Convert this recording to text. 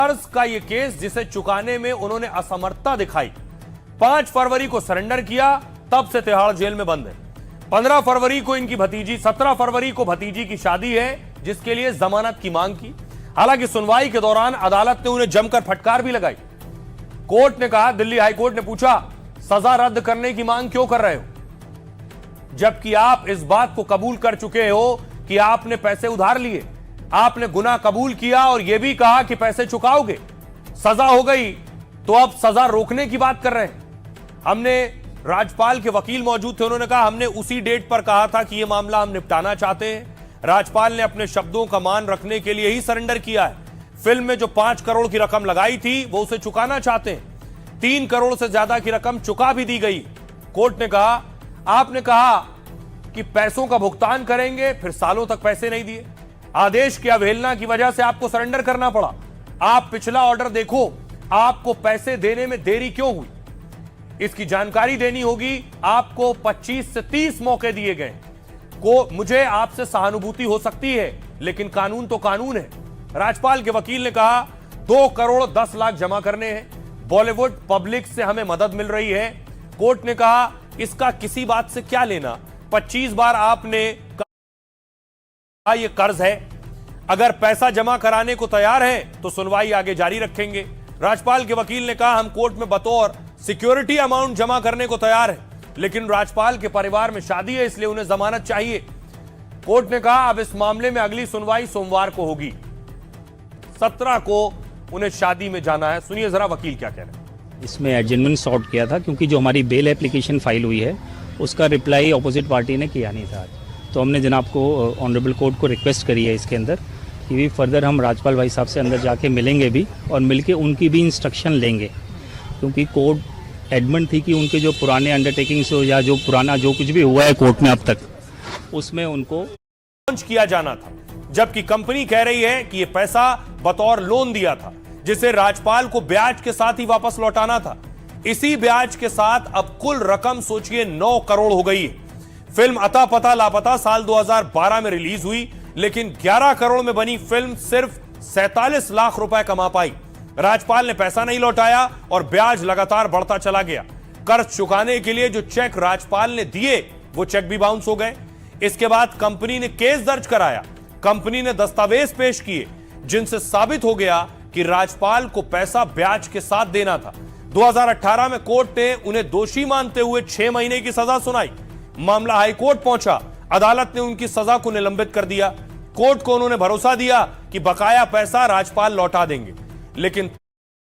कर्ज का ये केस जिसे चुकाने में उन्होंने असमर्थता दिखाई। 5 फरवरी को सरेंडर किया, तब से तिहाड़ जेल में बंद है। 15 फरवरी को इनकी भतीजी, 17 फरवरी को भतीजी की शादी है जिसके लिए जमानत की मांग की। हालांकि सुनवाई के दौरान अदालत ने उन्हें जमकर फटकार भी लगाई। कोर्ट ने कहा, दिल्ली हाई कोर्ट ने पूछा, सजा रद्द करने की मांग क्यों कर रहे हो, जबकि आप इस बात को कबूल कर चुके हो कि आपने पैसे उधार लिए, आपने गुनाह कबूल किया और यह भी कहा कि पैसे चुकाओगे। सजा हो गई तो अब सजा रोकने की बात कर रहे हैं। हमने, राज्यपाल के वकील मौजूद थे, उन्होंने कहा हमने उसी डेट पर कहा था कि यह मामला हम निपटाना चाहते हैं। राज्यपाल ने अपने शब्दों का मान रखने के लिए ही सरेंडर किया है। फिल्म में जो 5 करोड़ की रकम लगाई थी वो उसे चुकाना चाहते हैं। 3 करोड़ से ज्यादा की रकम चुका भी दी गई। कोर्ट ने कहा, आपने कहा कि पैसों का भुगतान करेंगे, फिर सालों तक पैसे नहीं दिए। आदेश की अवहेलना की वजह से आपको सरेंडर करना पड़ा। आप पिछला ऑर्डर देखो, आपको पैसे देने में देरी क्यों हुई, इसकी जानकारी देनी होगी। आपको 25 से 30 मौके दिए गए को, मुझे आपसे सहानुभूति हो सकती है लेकिन कानून तो कानून है। राज्यपाल के वकील ने कहा 2 करोड़ 10 लाख जमा करने हैं। बॉलीवुड पब्लिक से हमें मदद मिल रही है। कोर्ट ने कहा, इसका किसी बात से क्या लेना, 25 बार आपने कहा यह कर्ज है। अगर पैसा जमा कराने को तैयार है तो सुनवाई आगे जारी रखेंगे। राज्यपाल के वकील ने कहा, हम कोर्ट में बतौर सिक्योरिटी अमाउंट जमा करने को तैयार है, लेकिन राज्यपाल के परिवार में शादी है इसलिए उन्हें जमानत चाहिए। कोर्ट ने कहा, अब इस मामले में अगली सुनवाई सोमवार को होगी। 17 को उन्हें शादी में जाना है। सुनिए जरा वकील क्या कह रहे हैं। इसमें एडजमेंट सॉर्ट किया था क्योंकि जो हमारी बेल एप्लीकेशन फाइल हुई है उसका रिप्लाई ऑपोजिट पार्टी ने किया नहीं था। तो हमने जनाब को, ऑनरेबल कोर्ट को रिक्वेस्ट करी है इसके अंदर कि भी फर्दर हम राज्यपाल भाई साहब से अंदर जाके मिलेंगे भी और मिलके उनकी भी इंस्ट्रक्शन लेंगे, क्योंकि कोर्ट एडमेंट थी कि उनके जो पुराने अंडरटेकिंग्स हो या जो पुराना जो कुछ भी हुआ है कोर्ट में अब तक, उसमें उनको लॉन्च किया जाना था। जबकि कंपनी कह रही है कि यह पैसा बतौर लोन दिया था जिसे राज्यपाल को ब्याज के साथ ही वापस लौटाना था। इसी ब्याज के साथ अब कुल रकम सोचिए 9 करोड़ हो गई है। फिल्म अता पता लापता साल 2012 में रिलीज हुई, लेकिन 11 करोड़ में बनी फिल्म सिर्फ 47 लाख रुपए कमा पाई। राज्यपाल ने पैसा नहीं लौटाया और ब्याज लगातार बढ़ता चला गया। कर्ज चुकाने के लिए जो चेक राज्यपाल ने दिए वो चेक भी बाउंस हो गए। इसके बाद कंपनी ने केस दर्ज कराया। कंपनी ने दस्तावेज पेश किए जिनसे साबित हो गया कि राज्यपाल को पैसा ब्याज के साथ देना था। 2018 में कोर्ट ने उन्हें दोषी मानते हुए 6 महीने की सजा सुनाई। मामला हाई कोर्ट पहुंचा। अदालत ने उनकी सजा को निलंबित कर दिया। कोर्ट को उन्होंने भरोसा दिया कि बकाया पैसा राज्यपाल लौटा देंगे, लेकिन